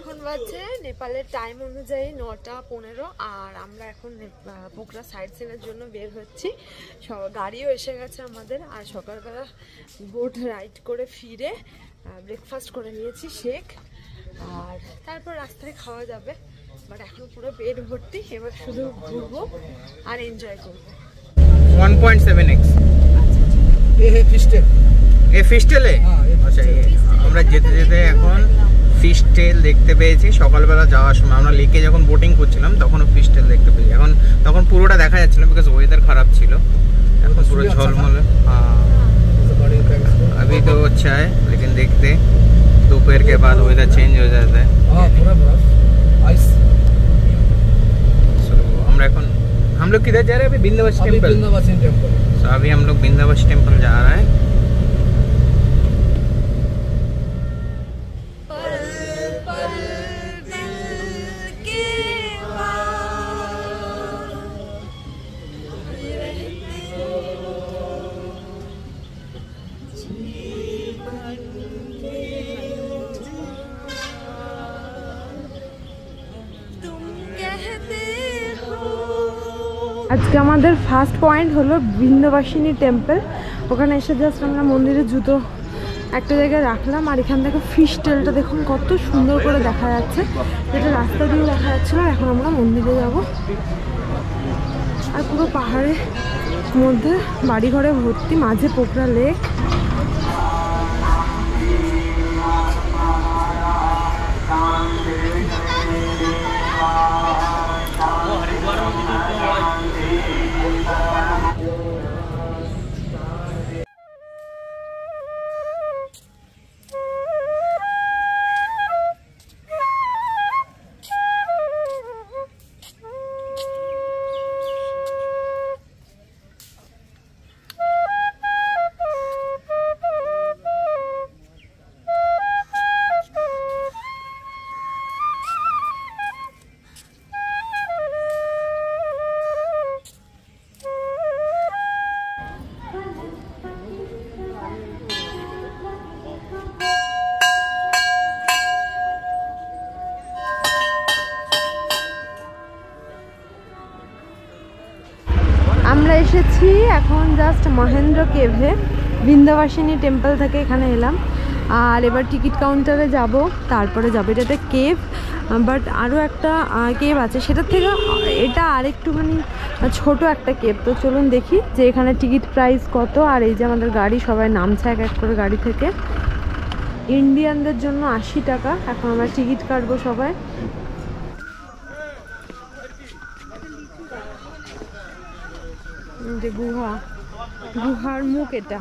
এখন বাজে নেপালের টাইম অনুযায়ী 9:15 আর আমরা এখন পোখরা সাইড সিনের জন্য বের হচ্ছি। গাড়িও এসে গেছে আমাদের। আর সকালবেলা বোট রাইড করে ফিরে ব্রেকফাস্ট করে নিয়েছি শেক, আর তারপর রাস্তায় খাওয়া যাবে। বাট এখন পুরো পেট ভর্তি, এবার শুধু ঘুরবো আর এনজয় করবো। 1.7x ফিস্টেলে আমরা যেতে যেতে এখন ফিস্টেল দেখতে পেয়েছি। সকালবেলা যাওয়ার সময় আমরা লেকে যখন বোটিং করছিলাম তখনও ফিস্টেল দেখতে পেয়েছি। তখন পুরোটা দেখা যাচ্ছিল বিকজ ওয়েদার খারাপ ছিল। এখন পুরো ঝলমলে। अभी तो अच्छा है लेकिन देखते दोपहर के बाद वेदर चेंज हो जाता है। हम लोग किधर जा रहे हैं? अभी विंध्यवासिनी टेम्पल। तो अभी हम लोग विंध्यवासिनी टेम्पल जा रहे हैं। আজকে আমাদের ফার্স্ট পয়েন্ট হলো বিন্ধ্যবাসিনী টেম্পল। ওখানে এসে জাস্ট আমরা মন্দিরের জুতো একটা জায়গায় রাখলাম। আর এখান থেকে ফিস্টেলটা দেখুন কত সুন্দর করে দেখা যাচ্ছে, যেটা রাস্তা দিয়ে দেখা যাচ্ছিল। এখন আমরা মন্দিরে যাব। আর পুরো পাহাড়ের মধ্যে বাড়িঘরে ভর্তি, মাঝে পোখরা লেক। আমরা এসেছি এখন জাস্ট মহেন্দ্র কেভে। বিন্ধ্যবাসিনী টেম্পল থেকে এখানে এলাম। আর এবার টিকিট কাউন্টারে যাব, তারপরে যাবো। এটাতে কেভ, বাট আরও একটা কেভ আছে সেটার থেকে এটা আরেকটুখানি ছোট একটা কেভ। তো চলুন দেখি যে এখানে টিকিট প্রাইস কত। আর এই যে আমাদের গাড়ি, সবাই নামছে এক এক করে গাড়ি থেকে। ইন্ডিয়ানদের জন্য 80 টাকা। এখন আমরা টিকিট কাটবো সবাই। যে গুহার মুখ এটা।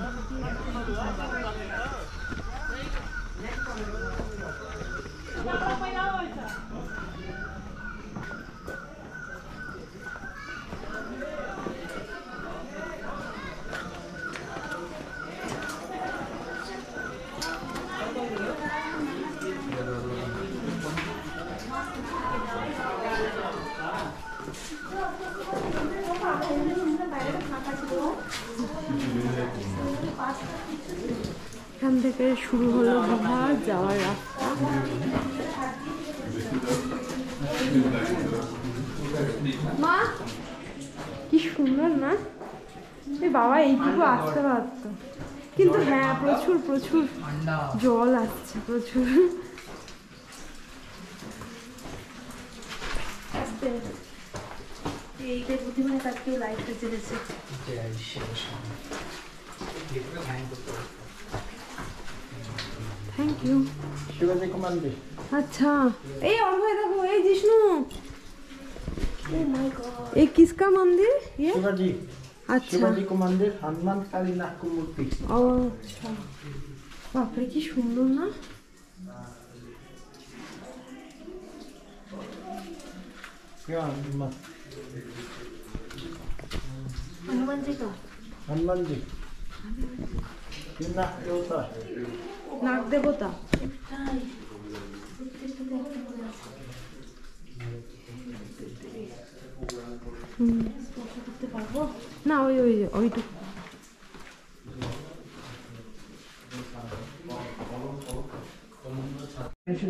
এখান থেকে শুরু হলো গুহা যাওয়ার রাস্তা। মা কি সুন্দর না? বাবা এইটুকু আসতে পারত, কিন্তু হ্যাঁ প্রচুর প্রচুর জল আসছে, প্রচুর। এইটাই বুদ্ধিমানের কাজকেও লাইটটা জ্বেলেছে। Thank you. शिवाजी को मंदिर। अच्छा, ए और भाई देखो, ए जिष्णु, ओ माय गॉड, ये किसका मंदिर? ये शिवाजी। अच्छा, शिवाजी को मंदिर, हनुमान कालीनाथ को मूर्ति। ओ अच्छा, बाप रे কি সুন্দর না? क्या हनुमान जी का? हनुमान जी ये नाग देवता। नाग देवता। না ওই ওই ওইটুকু।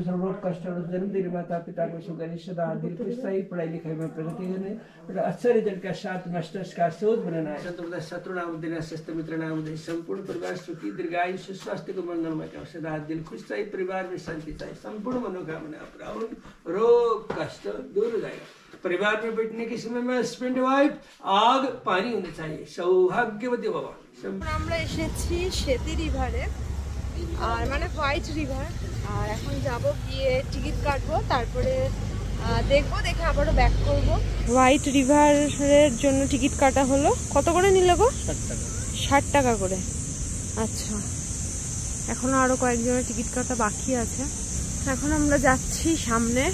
सर्वोत्तम कष्ट और जन्म देने माता पिता को सुगरी सदा दिल खुश सही पढ़ाई लिखाई में प्रगति करने और अच्छा रिजल्ट का साथ मास्टर्स का शोध बनाना है शत्रु नाम देना शस्त्र मित्र नाम दे संपूर्ण परिवार सुखी दीर्घायु स्वास्थ्य को मंगलमय का सदा दिल खुश सही परिवार में शांति चाहिए संपूर्ण मनोकामना प्राण रोग कष्ट दूर हो जाएगा परिवार में बैठने के समय में हस्बैंड वाइफ आग पानी होना चाहिए सौभाग्यवती बाबा আমরা এসেছি সেতী রিভারে আর মানে হোয়াইট রিভার আর এখন যাব গিয়ে টিকিট কাটবো তারপরে দেখবো দেখে আবারও ব্যাক করব হোয়াইট রিভারের জন্য টিকিট কাটা হলো কত করে নিল গো 60 টাকা করে আচ্ছা এখনো আরো কয়েকজনের টিকিট কাটা বাকি আছে এখন আমরা যাচ্ছি সামনে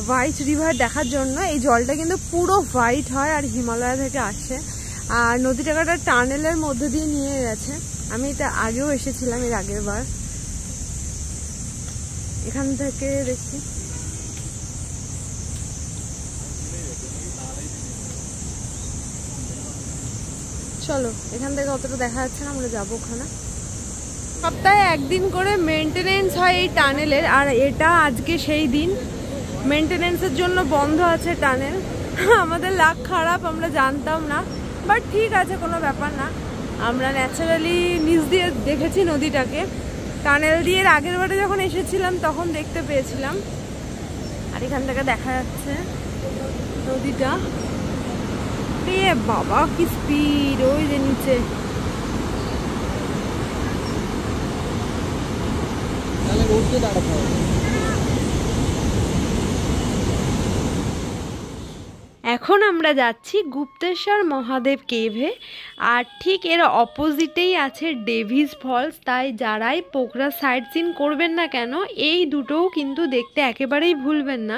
হোয়াইট রিভার দেখার জন্য এই জলটা কিন্তু পুরো হোয়াইট হয় আর হিমালয় থেকে আসে আর নদীটাকাটা টানেলের মধ্যে দিয়ে নিয়ে গেছে আমি এটা আগেও এসেছিলাম এর আগের বার এখান থেকে দেখি চলো এখান থেকে অতটা দেখা যাচ্ছে না আমরা যাবো ওখানে সপ্তাহে একদিন করে মেইনটেনেন্স হয় এই টানেলের আর এটা আজকে সেই দিন মেইনটেনেন্সের জন্য বন্ধ আছে টানেল আমাদের লাক খারাপ আমরা জানতাম না বাট ঠিক আছে কোনো ব্যাপার না আমরা ন্যাচারালি নিচ দিয়ে দেখেছি নদীটাকে টানেল দিয়ে আগের বারে যখন এসেছিলাম তখন দেখতে পেয়েছিলাম আর এখান থেকে দেখা যাচ্ছে নদীটা এ বাবা কি স্পিড ওই যে নিচে তাহলে রোডে দাঁড়াতে হবে এখন আমরা যাচ্ছি গুপ্তেশ্বর মহাদেব কেভে আর ঠিক এর অপোজিটেই আছে ডেভিস ফলস তাই যারাই পোখরা সাইট সিন করবেন না কেন এই দুটোও কিন্তু দেখতে একেবারেই ভুলবেন না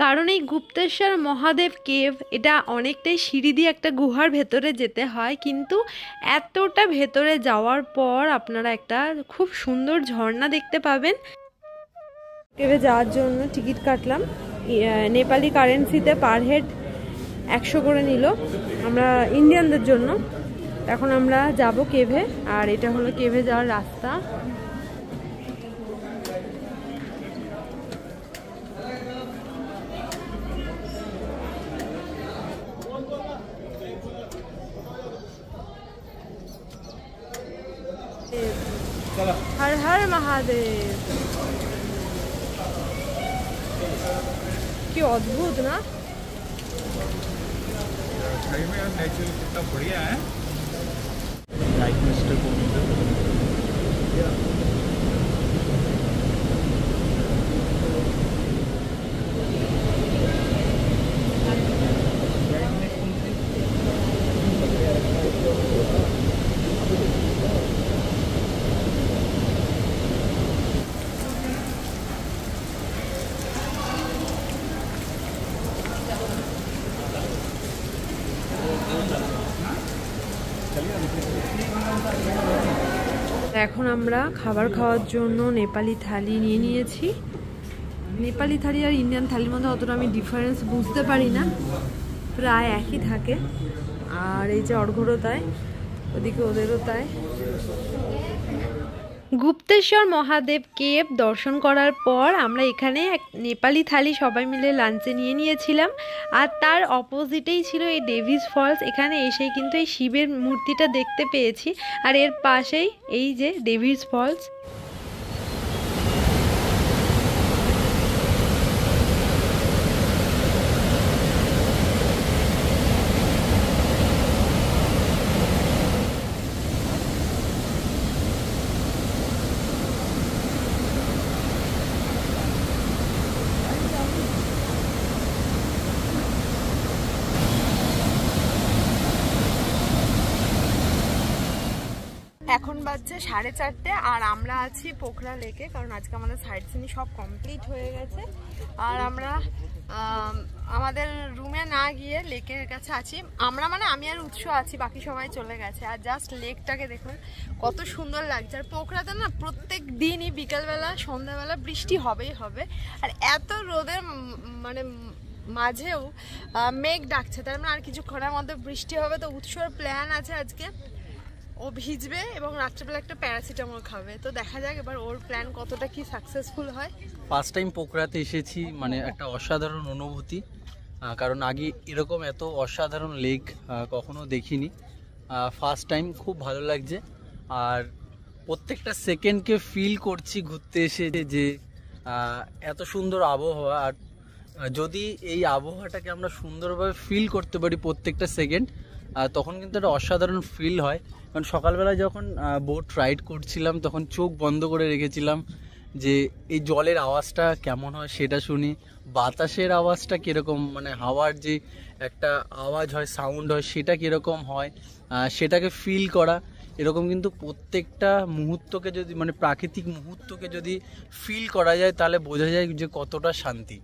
কারণ এই গুপ্তেশ্বর মহাদেব কেভ এটা অনেকটাই সিঁড়ি দিয়ে একটা গুহার ভেতরে যেতে হয় কিন্তু এতটা ভেতরে যাওয়ার পর আপনারা একটা খুব সুন্দর ঝর্ণা দেখতে পাবেন কেভে যাওয়ার জন্য টিকিট কাটলাম নেপালি কারেন্সিতে পার হেড 100 করে নিল আমরা ইন্ডিয়ানদের জন্য এখন আমরা যাব কেভে আর এটা হলো কেভে যাওয়ার রাস্তা हर हर महादेव কি অদ্ভুত না सही में नेचुरल कितना बढ़िया है प्राइम मिनिस्टर को এখন আমরা খাবার খাওয়ার জন্য নেপালি থালি নিয়ে নিয়েছি নেপালি থালি আর ইন্ডিয়ান থালির মধ্যে অতটা আমি ডিফারেন্স বুঝতে পারি না প্রায় একই থাকে আর এই যে অর্ঘ্যরও তাই ওদিকে ওদেরও তাই গুপ্তেশ্বর মহাদেব কেভ দর্শন করার পর আমরা এখানে এক নেপালি থালি সবাই মিলে লাঞ্চে নিয়ে নিয়েছিলাম আর তার অপোজিটেই ছিল এই ডেভিস ফলস এখানে এসেই কিন্তু এই শিবের মূর্তিটা দেখতে পেয়েছি আর এর পাশেই এই যে ডেভিস ফলস এখন বাজছে 4:30 আর আমরা আছি পোখরা লেকে কারণ আজকে আমাদের সাইট সিন সব কমপ্লিট হয়ে গেছে আর আমরা আমাদের রুমে না গিয়ে লেকের কাছে আছি আমরা মানে আমি আর উৎস আছি বাকি সবাই চলে গেছে আর জাস্ট লেকটাকে দেখুন কত সুন্দর লাগছে আর পোখরাতে না প্রত্যেক দিনই বিকালবেলা সন্ধ্যাবেলা বৃষ্টি হবেই হবে আর এত রোদের মানে মাঝেও মেঘ ডাকছে তার মানে আর কিছুক্ষণের মধ্যে বৃষ্টি হবে তো উৎসর প্ল্যান আছে আজকে ও ভিজবে এবং রাত্রেবেলা একটা প্যারাসিটামল খাবে। তো দেখা যাক এবার ওর প্ল্যান কতটা কি সাকসেসফুল হয়। ফার্স্ট টাইম পোখরাতে এসেছি, মানে একটা অসাধারণ অনুভূতি, কারণ আগে এরকম এত অসাধারণ লেক কখনো দেখিনি। ফার্স্ট টাইম খুব ভালো লাগছে, আর প্রত্যেকটা সেকেন্ডকে ফিল করছি ঘুরতে এসে যে এত সুন্দর আবহাওয়া। আর যদি এই আবহাওয়াটাকে আমরা সুন্দরভাবে ফিল করতে পারি প্রত্যেকটা সেকেন্ড, তখন কিন্তু একটা অসাধারণ ফিল হয়। কারণ সকালবেলা যখন বোট রাইড করছিলাম তখন চোখ বন্ধ করে রেখেছিলাম যে এই জলের আওয়াজটা কেমন হয় সেটা শুনি, বাতাসের আওয়াজটা কীরকম, মানে হাওয়ার যে একটা আওয়াজ হয়, সাউন্ড হয়, সেটা কীরকম হয় সেটাকে ফিল করা। এরকম কিন্তু প্রত্যেকটা মুহূর্তকে যদি, মানে প্রাকৃতিক মুহূর্তকে যদি ফিল করা যায় তাহলে বোঝা যায় যে কতটা শান্তি।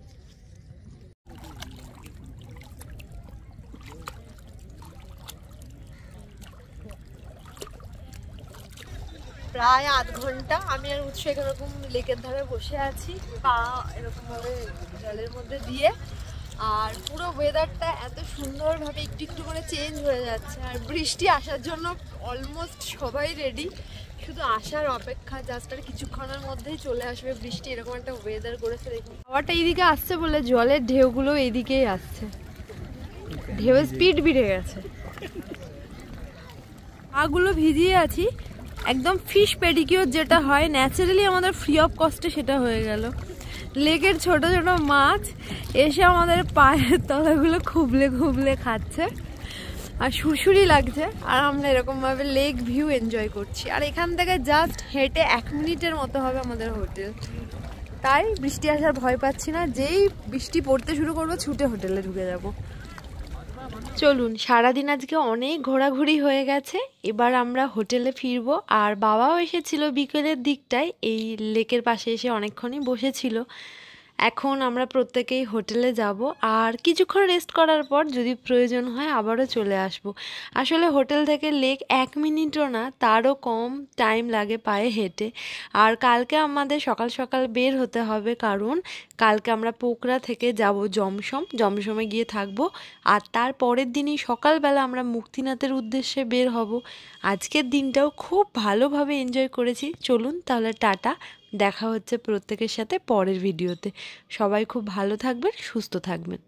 প্রায় আধ ঘন্টা আমি আর উৎস এরকম লেকের ধারে বসে আছি, পা এরকম ভাবে জলের মধ্যে দিয়ে। আর পুরো ওয়েদারটা এত সুন্দরভাবে একটু একটু করে চেঞ্জ হয়ে যাচ্ছে, আর বৃষ্টি আসার জন্য অলমোস্ট সবাই রেডি, শুধু আসার অপেক্ষা। জাস্ট আর কিছুক্ষণের মধ্যেই চলে আসবে বৃষ্টি, এরকম একটা ওয়েদার করেছে। দেখুন হাওয়াটা এইদিকে আসছে বলে জলের ঢেউগুলো এইদিকেই আসছে, ঢেউয়ের স্পিড বেড়ে গেছে। পাগুলো ভিজিয়ে আছি, একদম ফিশ পেডিকিউর যেটা হয় ন্যাচারালি আমাদের ফ্রি অফ কস্টে সেটা হয়ে গেল। লেকের ছোট ছোট মাছ এসে আমাদের পায়ের তলাগুলো খুবলে খুবলে খাচ্ছে, আর সুরসুরি লাগছে। আর আমরা এরকমভাবে লেক ভিউ এনজয় করছি। আর এখান থেকে জাস্ট হেঁটে 1 মিনিটের মতো হবে আমাদের হোটেল। তাই বৃষ্টি আসার ভয় পাচ্ছি না, যেই বৃষ্টি পড়তে শুরু করবো ছুটে হোটেলে ঢুকে যাব। চলুন, সারাদিন আজকে অনেক ঘোরাঘুরি হয়ে গেছে, এবার আমরা হোটেলে ফিরবো। আর বাবাও এসেছিল বিকেলের দিকটায়, এই লেকের পাশে এসে অনেকক্ষণই বসেছিল। এখন আমরা প্রত্যেকেই হোটেলে যাব, আর কিছুক্ষণ রেস্ট করার পর যদি প্রয়োজন হয় আবারও চলে আসব। আসলে হোটেল থেকে লেক 1 মিনিটও না, তারও কম টাইম লাগে পায়ে হেঁটে। আর কালকে আমাদের সকাল সকাল বের হতে হবে, কারণ কালকে আমরা পোখরা থেকে যাব জমসমে গিয়ে থাকবো। আর তার পরের দিনই সকালবেলা আমরা মুক্তিনাথের উদ্দেশ্যে বের হব। আজকের দিনটাও খুব ভালোভাবে এনজয় করেছি। চলুন তাহলে টাটা, দেখা হচ্ছে প্রত্যেকের সাথে পরের ভিডিওতে। সবাই খুব ভালো থাকবেন, সুস্থ থাকবেন।